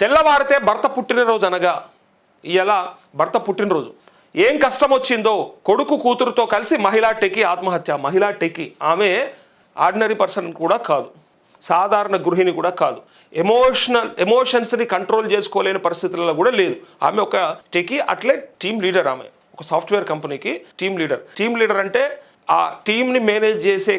తెల్లవారితే భర్త పుట్టినరోజు అనగా ఇలా భర్త పుట్టినరోజు ఏం కష్టం వచ్చిందో కొడుకు కూతురుతో కలిసి మహిళా టెకి ఆత్మహత్య. మహిళా టెకి ఆమె ఆర్డినరీ పర్సన్ కూడా కాదు, సాధారణ గృహిణి కూడా కాదు, ఎమోషన్స్ని కంట్రోల్ చేసుకోలేని పరిస్థితులలో కూడా లేదు. ఆమె ఒక టెకి అట్లే టీమ్ లీడర్. ఆమె ఒక సాఫ్ట్వేర్ కంపెనీకి టీమ్ లీడర్. టీమ్ లీడర్ అంటే ఆ టీంని మేనేజ్ చేసే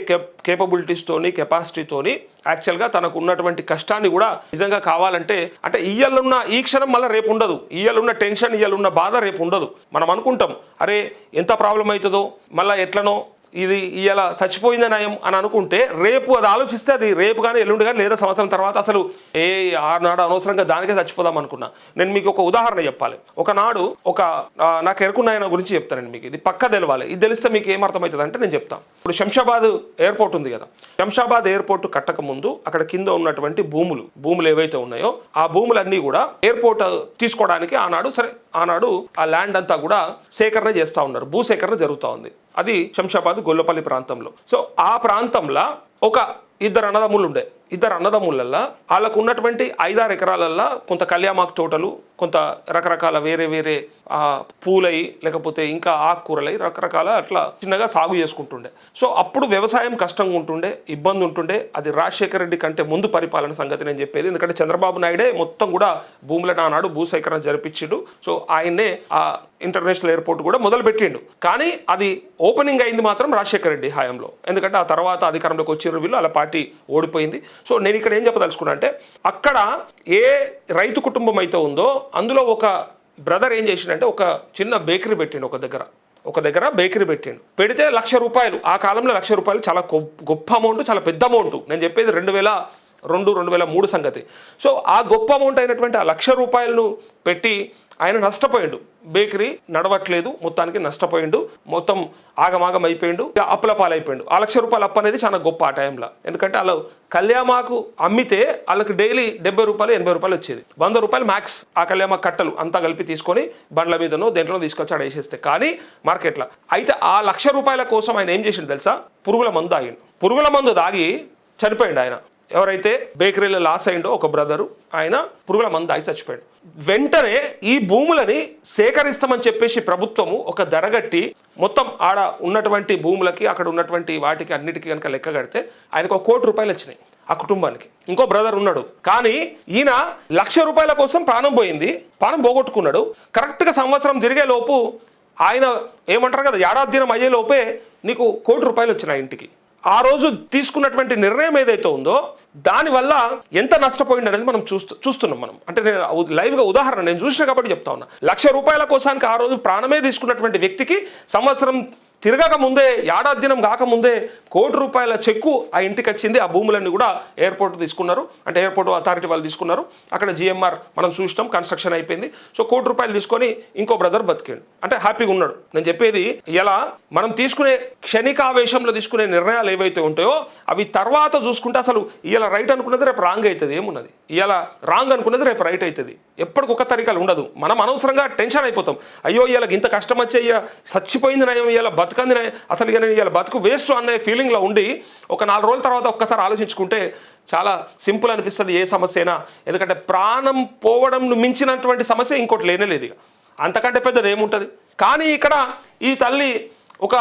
కేపబిలిటీస్తోని కెపాసిటీతోని యాక్చువల్గా తనకు ఉన్నటువంటి కష్టాన్ని కూడా నిజంగా కావాలంటే అంటే ఇయ్యాలున్న ఈ క్షణం మళ్ళీ రేపు ఉండదు, ఇయ్యాలున్న టెన్షన్ ఇయ్యాలున్న బాధ రేపు ఉండదు. మనం అనుకుంటాం అరే ఎంత ప్రాబ్లం అవుతుందో మళ్ళీ ఎట్లనో ఇది ఇవాళ చచ్చిపోయింది నయం అని అనుకుంటే రేపు అది ఆలోచిస్తే అది రేపు కానీ ఎల్లుండి కానీ లేదా సంవత్సరం తర్వాత అసలు ఆనాడు అనవసరంగా దానికే చచ్చిపోదాం అనుకున్నా. నేను మీకు ఒక ఉదాహరణ చెప్పాలి. ఒకనాడు నాకు ఎరుకున్న ఆయన గురించి చెప్తానండి. మీకు ఇది పక్కా తెలవాలి. ఇది తెలిస్తే మీకు ఏమర్థమవుతుంది అంటే నేను చెప్తాను. ఇప్పుడు శంషాబాద్ ఎయిర్పోర్ట్ ఉంది కదా, శంషాబాద్ ఎయిర్పోర్ట్ కట్టక ముందు అక్కడ కింద ఉన్నటువంటి భూములు ఏవైతే ఉన్నాయో ఆ భూములన్నీ కూడా ఎయిర్పోర్ట్ తీసుకోవడానికి ఆనాడు ఆ ల్యాండ్ అంతా కూడా సేకరణ చేస్తూ ఉన్నారు, భూసేకరణ జరుగుతూ ఉంది. అది శంషాబాద్ గొల్లపల్లి ప్రాంతంలో. సో ఆ ప్రాంతంలో ఒక ఇద్దరు అన్నదమ్ములల్లో వాళ్ళకు ఉన్నటువంటి 5-6 ఎకరాలల్లో కొంత కళ్యామాకు తోటలు, కొంత రకరకాల వేరే పూలై లేకపోతే ఇంకా ఆకుకూరలై రకరకాల అట్లా చిన్నగా సాగు చేసుకుంటుండే. సో అప్పుడు వ్యవసాయం కష్టంగా ఉంటుండే, ఇబ్బంది ఉంటుండే. అది రాజశేఖర రెడ్డి కంటే ముందు పరిపాలన సంగతి నేను చెప్పేది. ఎందుకంటే చంద్రబాబు నాయుడే మొత్తం కూడా భూములను ఆనాడు భూసేకరణ జరిపించిండు. సో ఆయన్నే ఆ ఇంటర్నేషనల్ ఎయిర్పోర్ట్ కూడా మొదలు పెట్టిండు. కానీ అది ఓపెనింగ్ అయింది మాత్రం రాజశేఖర రెడ్డి హయాంలో. ఎందుకంటే ఆ తర్వాత అధికారంలోకి వచ్చిన వీళ్ళు అలా పార్టీ ఓడిపోయింది. సో నేను ఇక్కడ ఏం చెప్పదలుచుకున్నా అంటే అక్కడ ఏ రైతు కుటుంబం అయితే ఉందో అందులో ఒక బ్రదర్ ఏం చేసిండంటే ఒక చిన్న బేకరీ పెట్టిండు. ఒక దగ్గర బేకరీ పెట్టిండు. పెడితే ₹1,00,000. ఆ కాలంలో ₹1,00,000 చాలా గొప్ప అమౌంట్, చాలా పెద్ద అమౌంట్. నేను చెప్పేది 2002-2003 సంగతి. సో ఆ గొప్ప అమౌంట్ అయినటువంటి ఆ ₹1,00,000 పెట్టి ఆయన నష్టపోయిండు. బేకరీ నడవట్లేదు, మొత్తానికి నష్టపోయిండు, మొత్తం ఆగమాగం అయిపోయిండు, అప్పుల పాలైపోయిండు. ఆ ₹1,00,000 అప్పు అనేది చాలా గొప్ప ఆ టైంలో. ఎందుకంటే వాళ్ళు కళ్యామాకు అమ్మితే వాళ్ళకి డైలీ ₹70-80 వచ్చేది. ₹100 మ్యాక్స్ ఆ కళ్యామాకు కట్టలు అంతా కలిపి తీసుకొని బండ్ల మీదనో దేంట్లో తీసుకొచ్చి ఆడ వేసేస్తే కానీ మార్కెట్లో. అయితే ఆ ₹1,00,000 కోసం ఆయన ఏం చేసిండు తెలుసా? పురుగుల మందు తాగిండు. పురుగుల మందు తాగి చనిపోయిండు ఆయన. ఎవరైతే బేకరీలో లాస్ అయిండో ఒక బ్రదరు, ఆయన పురుగుల మందు తాగి చచ్చిపోయాడు. వెంటనే ఈ భూములని సేకరిస్తామని చెప్పేసి ప్రభుత్వము ఒక ధరగట్టి మొత్తం ఆడ ఉన్నటువంటి భూములకి అక్కడ ఉన్నటువంటి వాటికి అన్నిటికీ కనుక లెక్క కడితే ఆయనకు ₹1,00,00,000 వచ్చినాయి ఆ కుటుంబానికి. ఇంకో బ్రదర్ ఉన్నాడు, కానీ ఈయన ₹1,00,000 కోసం ప్రాణం పోగొట్టుకున్నాడు. కరెక్ట్గా సంవత్సరం తిరిగే లోపు ఆయన ఏమంటారు కదా, ఏడాది దినం అయ్యే లోపే నీకు ₹1,00,00,000 వచ్చినాయి ఇంటికి. ఆ రోజు తీసుకున్నటువంటి నిర్ణయం ఏదైతే ఉందో దానివల్ల ఎంత నష్టపోయింది అనేది మనం చూస్తున్నాం మనం. అంటే నేను లైవ్గా ఉదాహరణ నేను చూసిన కాబట్టి చెప్తా ఉన్నా. ₹1,00,000 కోసానికి ఆ రోజు ప్రాణమే తీసుకున్నటువంటి వ్యక్తికి సంవత్సరం తిరగక ముందే, ఏడాది దినం కాకముందే ₹1,00,00,000 చెక్కు ఆ ఇంటికి వచ్చింది. ఆ భూములన్నీ కూడా ఎయిర్పోర్ట్ తీసుకున్నారు, అంటే ఎయిర్పోర్ట్ అథారిటీ వాళ్ళు తీసుకున్నారు. అక్కడ GMR మనం చూసినాం, కన్స్ట్రక్షన్ అయిపోయింది. సో ₹1,00,00,000 తీసుకొని ఇంకో బ్రదర్ బతికాడు, అంటే హ్యాపీగా ఉన్నాడు. నేను చెప్పేది ఇలా మనం తీసుకునే క్షణికావేశంలో తీసుకునే నిర్ణయాలు ఏవైతే ఉంటాయో అవి తర్వాత చూసుకుంటే అసలు ఇలా రైట్ అనుకున్నది రేపు రాంగ్ అవుతుంది. ఏమున్నది ఇలా రాంగ్ అనుకున్నది రేపు రైట్ అవుతుంది. ఎప్పటికొక తరికాలు ఉండదు. మనం అనవసరంగా టెన్షన్ అయిపోతాం. అయ్యో ఇలా ఇంత కష్టం వచ్చే చచ్చిపోయింది నయం, ఇలా బతుకంది అసలు ఇక నేను ఇలా బతుకు వేస్ట్ అనే ఫీలింగ్లో ఉండి ఒక 4 రోజుల తర్వాత ఒక్కసారి ఆలోచించుకుంటే చాలా సింపుల్ అనిపిస్తుంది ఏ సమస్య అయినా. ఎందుకంటే ప్రాణం పోవడం మించినటువంటి సమస్య ఇంకోటి లేనేలేదు, ఇక అంతకంటే పెద్దది ఏముంటుంది. కానీ ఇక్కడ ఈ తల్లి ఒక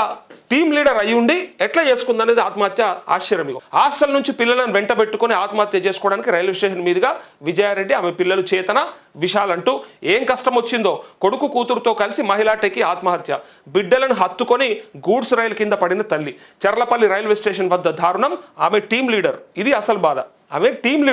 టీమ్ లీడర్ అయి ఉండి ఎట్లా చేసుకుందనేది ఆత్మహత్య ఆశ్చర్యం. హాస్టల్ నుంచి పిల్లలను వెంట పెట్టుకుని ఆత్మహత్య చేసుకోవడానికి రైల్వే స్టేషన్ మీదుగా విజయారెడ్డి, ఆమె పిల్లలు చేతన, విశాల్ అంటూ ఏం కష్టం వచ్చిందో కొడుకు కూతురుతో కలిసి మహిళా టెకి ఆత్మహత్య. బిడ్డలను హత్తుకొని గూడ్స్ రైలు కింద పడిన తల్లి. చర్లపల్లి రైల్వే స్టేషన్ వద్ద దారుణం. ఆమె టీమ్ లీడర్. ఇది అసలు బాధ. ఆమె టీమ్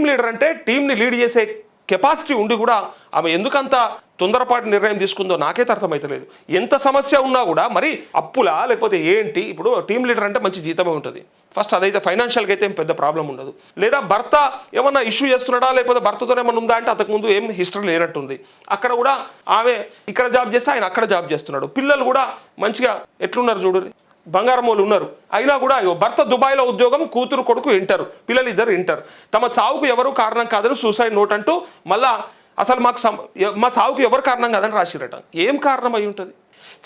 లీడర్ అంటే టీంని లీడ్ చేసే కెపాసిటీ ఉండి కూడా ఆమె ఎందుకంత తొందరపాటు నిర్ణయం తీసుకుందో నాకైతే అర్థమవుతలేదు. ఎంత సమస్య ఉన్నా కూడా మరి అప్పులా లేకపోతే ఏంటి? ఇప్పుడు టీమ్ లీడర్ అంటే మంచి జీతమే ఉంటుంది ఫస్ట్, అదైతే ఫైనాన్షియల్గా అయితే ఏం పెద్ద ప్రాబ్లం ఉండదు. లేదా భర్త ఏమన్నా ఇష్యూ చేస్తున్నాడా లేకపోతే భర్తతో ఏమన్నా ఉందా అంటే అంతకుముందు ఏం హిస్టరీ లేనట్టుంది. అక్కడ కూడా ఆమె ఇక్కడ జాబ్ చేస్తే ఆయన అక్కడ జాబ్ చేస్తున్నాడు. పిల్లలు కూడా మంచిగా ఎట్లున్నారు చూడు, బంగారమోలు ఉన్నారు. అయినా కూడా భర్త దుబాయ్లో ఉద్యోగం, కూతురు కొడుకు ఇంటర్, పిల్లలు ఇద్దరు ఇంటర్. తమ చావుకు ఎవరు కారణం కాదని సూసైడ్ నోట్ అంటూ మళ్ళా అసలు మా చావుకు ఎవరు కారణం కాదని రాసిరట. ఏం కారణం అయి ఉంటుంది?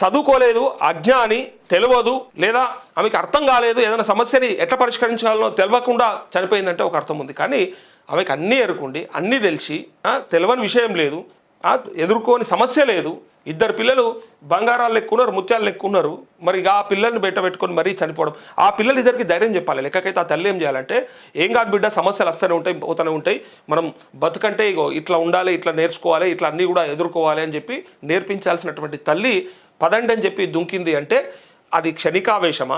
చదువుకోలేదు, అజ్ఞాని, తెలియదు, లేదా ఆమెకు అర్థం కాలేదు, ఏదైనా సమస్యని ఎట్లా పరిష్కరించాలో తెలియకుండా చనిపోయిందంటే ఒక అర్థం ఉంది. కానీ ఆమెకు అన్నీ ఎరుకుండి, అన్నీ తెలిసి తెలియని విషయం లేదు, ఎదుర్కోని సమస్య లేదు, ఇద్దరు పిల్లలు బంగారాలు ఎక్కున్నారు, ముత్యాలు ఎక్కున్నారు, మరి ఆ పిల్లల్ని పెట్టుకొని మరీ చనిపోవడం. ఆ పిల్లలు ఇద్దరికి ధైర్యం చెప్పాలి. లెక్కకైతే ఆ తల్లి ఏం చేయాలంటే, ఏం కాదు బిడ్డ, సమస్యలు వస్తూనే ఉంటాయి, పోతూనే ఉంటాయి, మనం బతుకంటే ఇగో ఇట్లా ఉండాలి, ఇట్లా నేర్చుకోవాలి, ఇట్లా అన్నీ కూడా ఎదుర్కోవాలి అని చెప్పి నేర్పించాల్సినటువంటి తల్లి పదండి అని చెప్పి దుంకింది అంటే అది క్షణికావేశమా,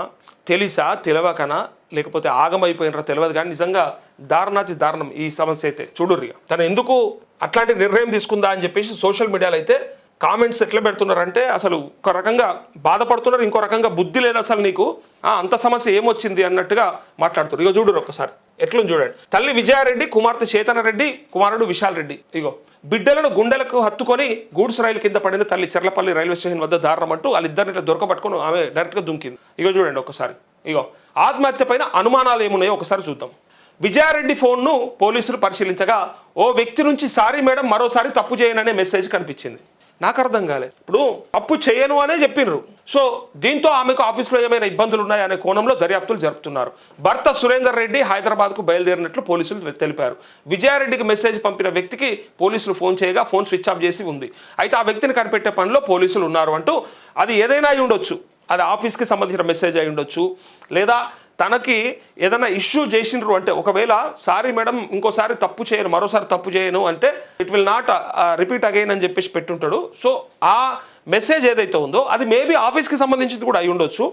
తెలిసా, తెలియకనా, లేకపోతే ఆగమైపోయినరా తెలియదు. కానీ నిజంగా దారుణాతి దారుణం ఈ సమస్య అయితే. చూడుర్రిగా తను ఎందుకు అట్లాంటి నిర్ణయం తీసుకుందా అని చెప్పేసి సోషల్ మీడియాలో అయితే కామెంట్స్ ఎట్లా పెడుతున్నారంటే అసలు ఒక రకంగా బాధపడుతున్నారు, ఇంకో రకంగా బుద్ధి లేదు అసలు నీకు, అంత సమస్య ఏమొచ్చింది అన్నట్టుగా మాట్లాడుతున్నారు. ఇగో చూడరు ఒక్కసారి ఎట్లుంది చూడండి. తల్లి విజయారెడ్డి, కుమార్తె చేతనారెడ్డి, కుమారుడు విశాల్ రెడ్డి. ఇగో బిడ్డలను గుండెలకు హత్తుకొని గూడ్స్ రైలు కింద పడిన తల్లి చెర్లపల్లి రైల్వే స్టేషన్ వద్ద దారుణం అంటూ వాళ్ళిద్దరిని ఇట్లా దొరకబట్టుకొని ఆమె డైరెక్ట్గా దుంకింది. ఇగో చూడండి ఒక్కసారి. ఇగో ఆత్మహత్య పైన అనుమానాలు ఏమున్నాయో ఒకసారి చూద్దాం. విజయారెడ్డి ఫోన్ను పోలీసులు పరిశీలించగా ఓ వ్యక్తి నుంచి సారీ మేడం, మరోసారి తప్పు చేయననే మెసేజ్ కనిపించింది. నాకు అర్థం కాలేదు. ఇప్పుడు తప్పు చేయను అనే చెప్పినారు. సో దీంతో ఆమెకు ఆఫీసులో ఏమైనా ఇబ్బందులు ఉన్నాయనే కోణంలో దర్యాప్తులు జరుపుతున్నారు. భర్త సురేందర్ రెడ్డి హైదరాబాద్కు బయలుదేరినట్లు పోలీసులు తెలిపారు. విజయారెడ్డికి మెసేజ్ పంపిన వ్యక్తికి పోలీసులు ఫోన్ చేయగా ఫోన్ స్విచ్ ఆఫ్ చేసి ఉంది. అయితే ఆ వ్యక్తిని కనిపెట్టే పనిలో పోలీసులు ఉన్నారు అంటూ, అది ఏదైనా అయి ఉండొచ్చు, అది ఆఫీస్కి సంబంధించిన మెసేజ్ అయి ఉండొచ్చు, లేదా తనకి ఏదైనా ఇష్యూ చేసిండ్రు అంటే, ఒకవేళ సారీ మేడం ఇంకోసారి తప్పు చేయను, మరోసారి తప్పు చేయను అంటే it will not repeat again అని చెప్పేసి పెట్టుంటాడు. సో ఆ మెసేజ్ ఏదైతే ఉందో అది మేబీ ఆఫీస్కి సంబంధించింది కూడా అయి ఉండొచ్చు,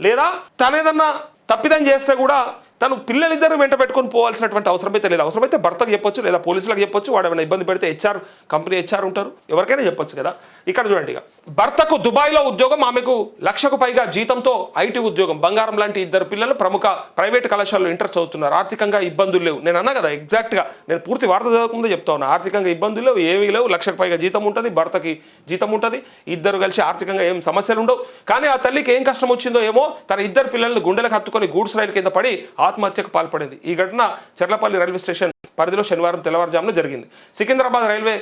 లేదా తను ఏదన్నా తప్పిదం చేస్తే కూడా తను పిల్లలిద్దరు వెంట పెట్టుకొని పోవాల్సినటువంటి అవసరం అయితే లేదు. అవసరమైతే భర్తకు చెప్పొచ్చు, లేదా పోలీసులకు చెప్పొచ్చు. వాడు ఏమైనా ఇబ్బంది పెడితే కంపెనీ హెచ్ఆర్ ఉంటారు, ఎవరికైనా చెప్పొచ్చు కదా. ఇక్కడ చూడండి, ఇక భర్తకు దుబాయ్లో ఉద్యోగం, ఆమెకు 1,00,000కు పైగా జీతంతో ఐటీ ఉద్యోగం. బంగారం లాంటి ఇద్దరు పిల్లలు ప్రముఖ ప్రైవేట్ కళాశాలలో ఇంటర్ చదువుతున్నారు. ఆర్థికంగా ఇబ్బందులు లేవు. నేను అన్నా కదా ఎగ్జాక్ట్గా, నేను పూర్తి వార్త చదవకముందే చెప్తా ఉన్నా. ఆర్థికంగా ఇబ్బందులు లేవు, ఏమీ లేవు. 1,00,000కు పైగా జీతం ఉంటుంది, భర్తకి జీతం ఉంటుంది, ఇద్దరు కలిసి ఆర్థికంగా ఏం సమస్యలు ఉండవు. కానీ ఆ తల్లికి ఏం కష్టం వచ్చిందో ఏమో, తన ఇద్దరు పిల్లల్ని గుండెలకు హత్తుకొని గూడ్స్ రైలు కింద పడి ఆత్మహత్యకు పాల్పడింది. ఈ ఘటన చెర్లపల్లి రైల్వే స్టేషన్ పరిధిలో శనివారం తెల్లవారుజామున జరిగింది. Secunderabad railway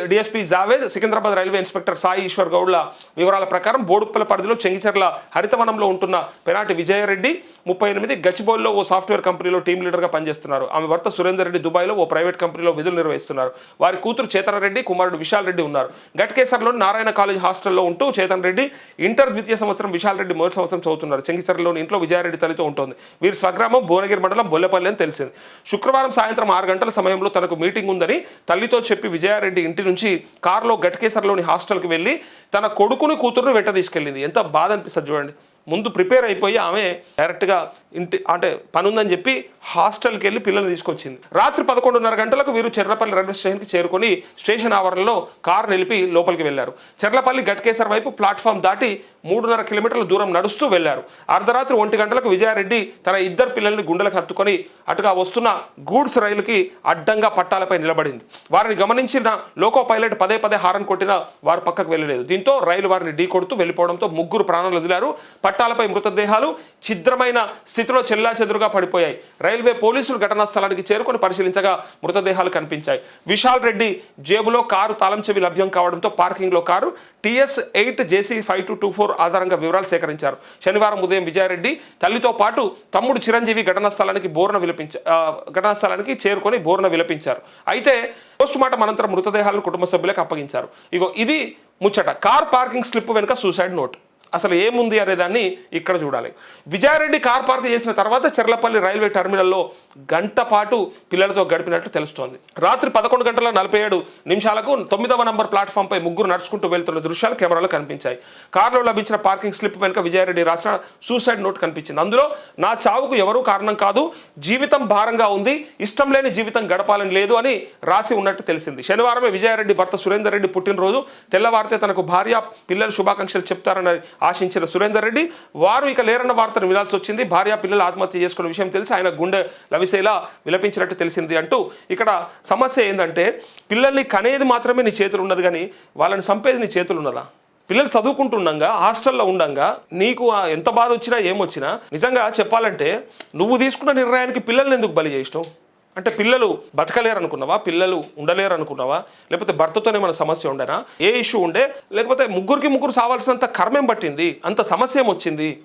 DSP Javed, Secunderabad railway inspector Sai Eshwar గౌడ్ల వివరాల ప్రకారం బోడుప్పల పరిధిలో చెంగిచెర్ల హరితవనంలో ఉంటున్న పెనాటి విజయారెడ్డి 38 గచ్చిబౌలిలో ఓ సాఫ్ట్వేర్ కంపెనీలో టీం లీడర్గా పనిచేస్తున్నారు. ఆమె భర్త సురేందర్ రెడ్డి దుబాయ్లో ఓ ప్రైవేట్ కంపెనీలో విధులు నిర్వహిస్తున్నారు. వారి కూతురు చేతనారెడ్డి, కుమారుడు విశాల్ రెడ్డి ఉన్నారు. గట్కేసర్లోని నారాయణ కాలేజ్ హాస్టల్లో ఉంటూ చేతన్ రెడ్డి ఇంటర్ ద్వితీయ సంవత్సరం, విశాల్ రెడ్డి మొదటి సంవత్సరం చదువుతున్నారు. చెంగిచెర్లలోని ఇంట్లో విజయారెడ్డి తల్లితో ఉంటుంది. వీరి స్వగ్రామం భువనగిరి మండలం బొల్లెపల్లి అని తెలిసింది. శుక్రవారం సాయంత్రం 6 గంటల సమయంలో తనకు మీటింగ్ ఉందని తల్లితో చెప్పి విజయారెడ్డి ఇంటి నుంచి కారులో గట్కేసర్లోని హాస్టల్కి వెళ్ళి తన కొడుకుని, కూతురుని వెంట తీసుకెళ్ళింది. ఎంత బాధ అనిపిస్తుంది చూడండి. ముందు ప్రిపేర్ అయిపోయి ఆమె డైరెక్ట్గా ఇంటి అంటే పని ఉందని చెప్పి హాస్టల్కి వెళ్ళి పిల్లల్ని తీసుకొచ్చింది. రాత్రి 11:30 గంటలకు వీరు చెర్లపల్లి రైల్వే స్టేషన్కి చేరుకొని స్టేషన్ ఆవరణలో కారు నిలిపి లోపలికి వెళ్లారు. చెర్లపల్లి గట్కేసర్ వైపు ప్లాట్ఫామ్ దాటి 3.5 కిలోమీటర్ల దూరం నడుస్తూ వెళ్లారు. అర్ధరాత్రి 1 గంటలకు విజయారెడ్డి తన ఇద్దరు పిల్లల్ని గుండెలకు హత్తుకొని అటుగా వస్తున్న గూడ్స్ రైలుకి అడ్డంగా పట్టాలపై నిలబడింది. వారిని గమనించిన లోకో పైలట్ పదే పదే హారన్ కొట్టినా వారు పక్కకు వెళ్ళలేదు. దీంతో రైలు వారిని ఢీ కొడుతూ వెళ్ళిపోవడంతో 3 ప్రాణాలు వదిలారు. పట్టాలపై మృతదేహాలు ఛిద్రమైన స్థితిలో చెల్లాచెదురుగా పడిపోయాయి. రైల్వే పోలీసులు ఘటనా స్థలానికి చేరుకొని పరిశీలించగా మృతదేహాలు కనిపించాయి. విశాల్ రెడ్డి జేబులో కారు తాళం చెవి లభ్యం కావడంతో పార్కింగ్లో కారు TS8 JC5224 ఆధారంగా వివరాలు సేకరించారు. శనివారం ఉదయం విజయారెడ్డి తల్లితో పాటు తమ్ముడు చిరంజీవి ఘటనా స్థలానికి చేరుకొని బోర్న విలపించారు. అయితే పోస్టుమార్టం అనంతరం మృతదేహాలను కుటుంబ సభ్యులకు అప్పగించారు. ఇగో ఇది ముచ్చట. కార్ పార్కింగ్ స్లిప్ వెనుక సూసైడ్ నోట్. అసలు ఏముంది అనేదాన్ని ఇక్కడ చూడాలి. విజయారెడ్డి కార్ పార్క్ చేసిన తర్వాత చెర్లపల్లి రైల్వే టెర్మినల్లో గంట పాటు పిల్లలతో గడిపినట్లు తెలుస్తోంది. రాత్రి 11:47 9వ నంబర్ ప్లాట్ఫామ్పై 3 నడుచుకుంటూ వెళ్తున్న దృశ్యాలు కెమెరాలో కనిపించాయి. కారులో లభించిన పార్కింగ్ స్లిప్ వెనుక విజయారెడ్డి రాసిన సూసైడ్ నోట్ కనిపించింది. అందులో నా చావుకు ఎవరూ కారణం కాదు, జీవితం భారంగా ఉంది, ఇష్టం లేని జీవితం గడపాలని లేదు అని రాసి ఉన్నట్టు తెలిసింది. శనివారమే విజయారెడ్డి భర్త సురేందర్ రెడ్డి పుట్టినరోజు. తెల్లవారితే తనకు భార్య, పిల్లలు శుభాకాంక్షలు చెప్తారని ఆశించిన సురేందర్ రెడ్డి వారు ఇక లేరన్న వార్తను వినాల్సి వచ్చింది. భార్య, పిల్లలు ఆత్మహత్య చేసుకున్న విషయం తెలిసి ఆయన గుండె లవిసేలా విలపించినట్టు తెలిసింది అంటూ ఇక్కడ సమస్య ఏంటంటే, పిల్లల్ని కనేది మాత్రమే నీ చేతులు ఉన్నది, కానీ వాళ్ళని చంపేది నీ చేతులు ఉన్నదా? పిల్లలు చదువుకుంటుండగా హాస్టల్లో ఉండంగా నీకు ఎంత బాధ వచ్చినా ఏమొచ్చినా నిజంగా చెప్పాలంటే నువ్వు తీసుకున్న నిర్ణయానికి పిల్లల్ని ఎందుకు బలి చేసినావు? అంటే పిల్లలు బతకలేరు అనుకున్నావా, పిల్లలు ఉండలేరు అనుకున్నావా, లేకపోతే భర్తతోనే మన సమస్య ఉండేనా, ఏ ఇష్యూ ఉండే, లేకపోతే ముగ్గురికి ముగ్గురు సావాల్సినంత కర్మేం పట్టింది, అంత సమస్య ఏమొచ్చింది?